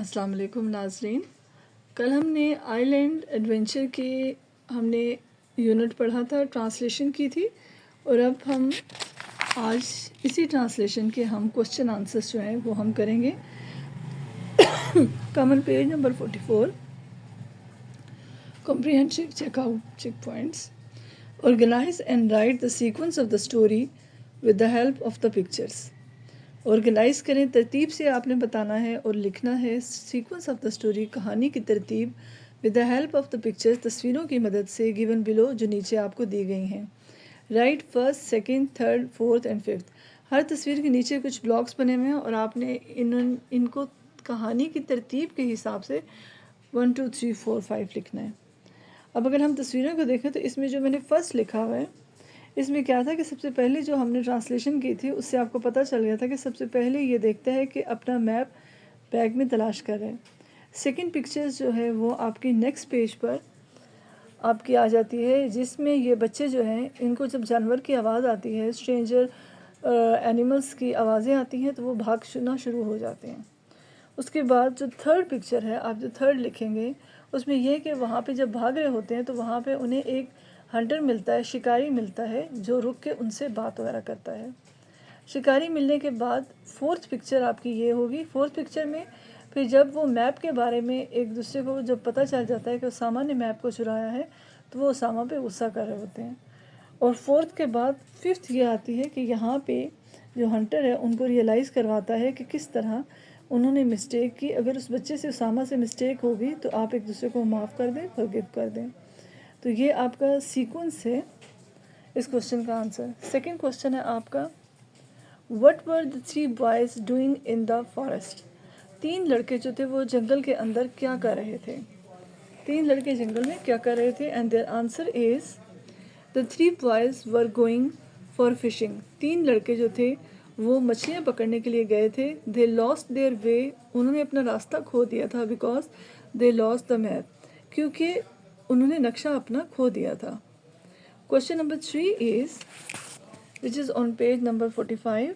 अस्सलाम वालेकुम नाज़रीन। कल हमने आइलैंड एडवेंचर के हमने यूनिट पढ़ा था, ट्रांसलेशन की थी, और अब हम आज इसी ट्रांसलेशन के हम क्वेश्चन आंसर्स जो हैं वो हम करेंगे। Common page number 44, comprehension checkout check points. Organise and write the sequence of the story with the help of the pictures. Organise करें, तरतीब से आपने बताना है और लिखना है सीक्वेंस ऑफ द स्टोरी, कहानी की तरतीब, with the help of the pictures, तस्वीरों की मदद से, गिवन बिलो, जो नीचे आपको दी गई हैं। Right first, second, third, fourth and fifth. हर तस्वीर के नीचे कुछ ब्लॉक्स बने हुए हैं और आपने इनको कहानी की तरतीब के हिसाब से 1 2 3 4 5 लिखना है। अब अगर हम तस्वीरों को देखें तो इसमें जो मैंने फ़र्स्ट लिखा हुआ है, इसमें क्या था कि सबसे पहले जो हमने ट्रांसलेशन की थी उससे आपको पता चल गया था कि सबसे पहले ये देखता है कि अपना मैप बैग में तलाश कर रहे हैं। सेकंड पिक्चर्स जो है वो आपकी नेक्स्ट पेज पर आपकी आ जाती है, जिसमें ये बच्चे जो हैं इनको जब जानवर की आवाज़ आती है, स्ट्रेंजर एनिमल्स की आवाज़ें आती हैं तो वो भागना शुरू हो जाते हैं। उसके बाद जो थर्ड पिक्चर है, आप जो थर्ड लिखेंगे उसमें यह कि वहाँ पे जब भाग रहे होते हैं तो वहाँ पे उन्हें एक हंटर मिलता है, शिकारी मिलता है, जो रुक के उनसे बात वगैरह करता है। शिकारी मिलने के बाद फोर्थ पिक्चर आपकी ये होगी। फोर्थ पिक्चर में फिर जब वो मैप के बारे में एक दूसरे को जब पता चल जाता है कि उसामा ने मैप को चुराया है तो वो उसामा पे गुस्सा कर रहे होते हैं। और फोर्थ के बाद फिफ्थ ये आती है कि यहाँ पे जो हंटर है उनको रियलाइज़ करवाता है कि किस तरह उन्होंने मिस्टेक की। अगर उस बच्चे से उसामा से मिस्टेक होगी तो आप एक दूसरे को माफ़ कर दें, फॉरगिव कर दें। तो ये आपका सीक्वेंस है इस क्वेश्चन का आंसर। सेकंड क्वेश्चन है आपका, what were the three boys doing in the forest. तीन लड़के जो थे वो जंगल के अंदर क्या कर रहे थे। तीन लड़के जंगल में क्या कर रहे थे। And their answer is the three boys were going for fishing. तीन लड़के जो थे वो मछलियाँ पकड़ने के लिए गए थे। दे लॉस्ट देयर वे, उन्होंने अपना रास्ता खो दिया था। Because they lost the map, क्योंकि उन्होंने नक्शा अपना खो दिया था। Question number 3 is, which is on page number 45।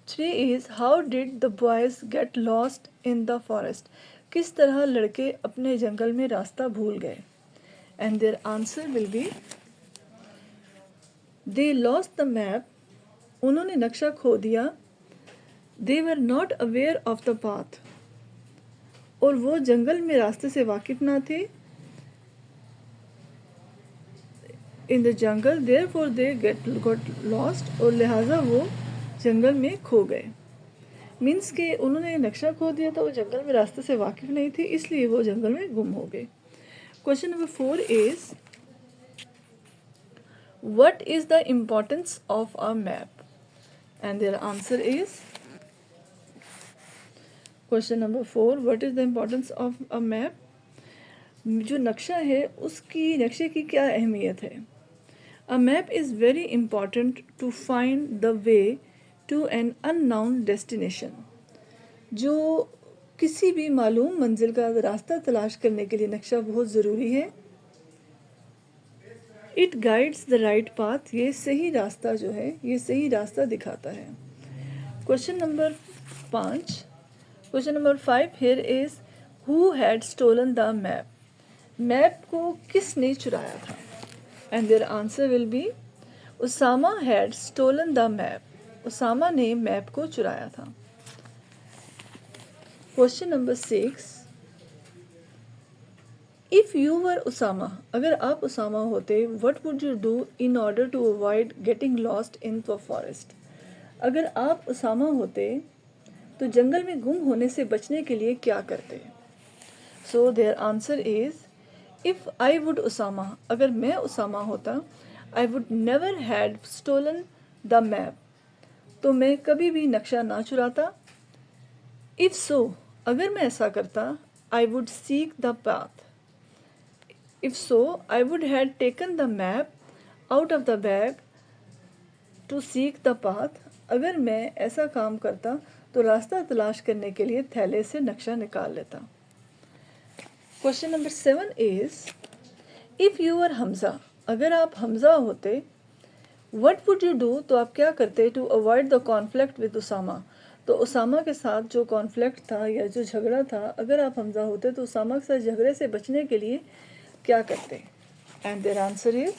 3 is, how did the boys get lost in the forest. किस तरह लड़के अपने जंगल में रास्ता भूल गए। And their answer will be, they lost the map, उन्होंने नक्शा खो दिया। They were not aware of the path, और वो जंगल में रास्ते से वाकिफ ना थे। In the jungle therefore they got lost, और लिहाजा वो जंगल में खो गए। मीन्स के उन्होंने नक्शा खो दिया था, वो जंगल में रास्ते से वाकिफ नहीं थे, इसलिए वो जंगल में गुम हो गए। Question number 4 is, what is the importance of a map. And their answer is, question number 4, what is the importance of a map. जो नक्शा है उसकी, नक्शे की क्या अहमियत है। A map is very important to find the way to an unknown destination. जो किसी भी मालूम मंजिल का रास्ता तलाश करने के लिए नक्शा बहुत ज़रूरी है। It guides the right path, ये सही रास्ता जो है, ये सही रास्ता दिखाता है। Question number 5, question number 5 here is, who had stolen the map. Map को किसने चुराया था। And their answer will be, Usama had stolen the map, Usama ने मैप को चुराया था। Question number 6, if you were Usama, अगर आप उसामा होते, what would you do in order to avoid getting lost in the forest. अगर आप उसामा होते तो जंगल में गुम होने से बचने के लिए क्या करते। So their answer is, if I would Usama, अगर मैं उसामा होता, I would never had stolen the map, तो मैं कभी भी नक्शा ना चुराता। इफ़ सो, अगर मैं ऐसा करता, I would seek the path. If so, I would had taken the map out of the bag to seek the path. अगर मैं ऐसा काम करता तो रास्ता तलाश करने के लिए थैले से नक्शा निकाल लेता। Question number 7 is, if you are Hamza, अगर आप हमजा होते, व्हाट वुड यू डू, तो आप क्या करते to avoid the conflict with Usama, तो उसामा के साथ जो कॉन्फ्लिक्ट था या जो झगड़ा था, अगर आप हमज़ा होते तो उसामा के साथ झगड़े से बचने के लिए क्या करते? And their answer is,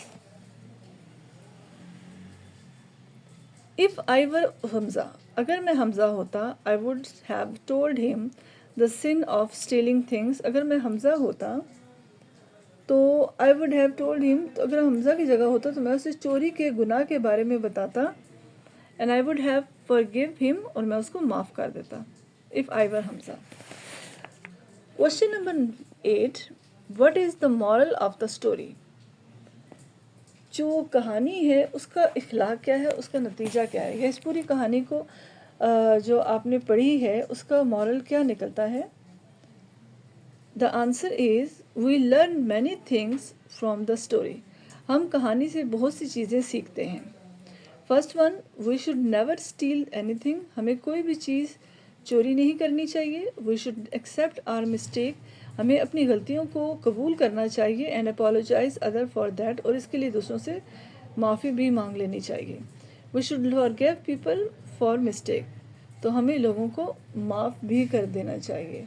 if I were Hamza, अगर मैं हमज़ा होता, I would have told him the sin of stealing things. अगर मैं हमज़ा होता तो I would have told him, तो अगर हमज़ा की जगह होता तो मैं उसे चोरी के गुनाह के बारे में बताता। And I would have forgive him, और मैं उसको माफ़ कर देता if I were Hamza. Question number 8, what is the moral of the story? जो कहानी है उसका इखलाक क्या है, उसका नतीजा क्या है, या इस पूरी कहानी को जो आपने पढ़ी है उसका मॉरल क्या निकलता है? The answer is, we learn many things from the story. हम कहानी से बहुत सी चीज़ें सीखते हैं। First one, we should never steal anything. हमें कोई भी चीज़ चोरी नहीं करनी चाहिए। We should accept our mistake. हमें अपनी गलतियों को कबूल करना चाहिए। And apologise other for that, और इसके लिए दूसरों से माफ़ी भी मांग लेनी चाहिए। We should forgive people for mistake. तो हमें लोगों को माफ़ भी कर देना चाहिए।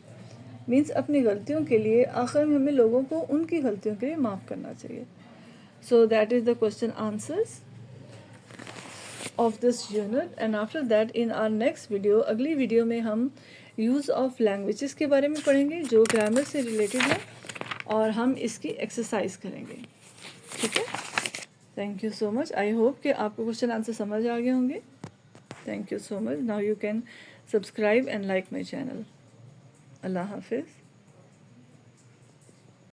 मीन्स अपनी गलतियों के लिए आखिर में हमें लोगों को उनकी गलतियों के लिए माफ़ करना चाहिए। So that is the question answers of this unit, and after that in our next video, अगली वीडियो में हम यूज़ ऑफ लैंग्वेजेस के बारे में पढ़ेंगे जो ग्रामर से रिलेटेड है, और हम इसकी एक्सरसाइज करेंगे। ठीक है, thank you so much. I hope कि आपको क्वेश्चन आंसर समझ आ गए होंगे। Thank you so much. Now you can subscribe and like my channel. अल्लाह हाफिज़।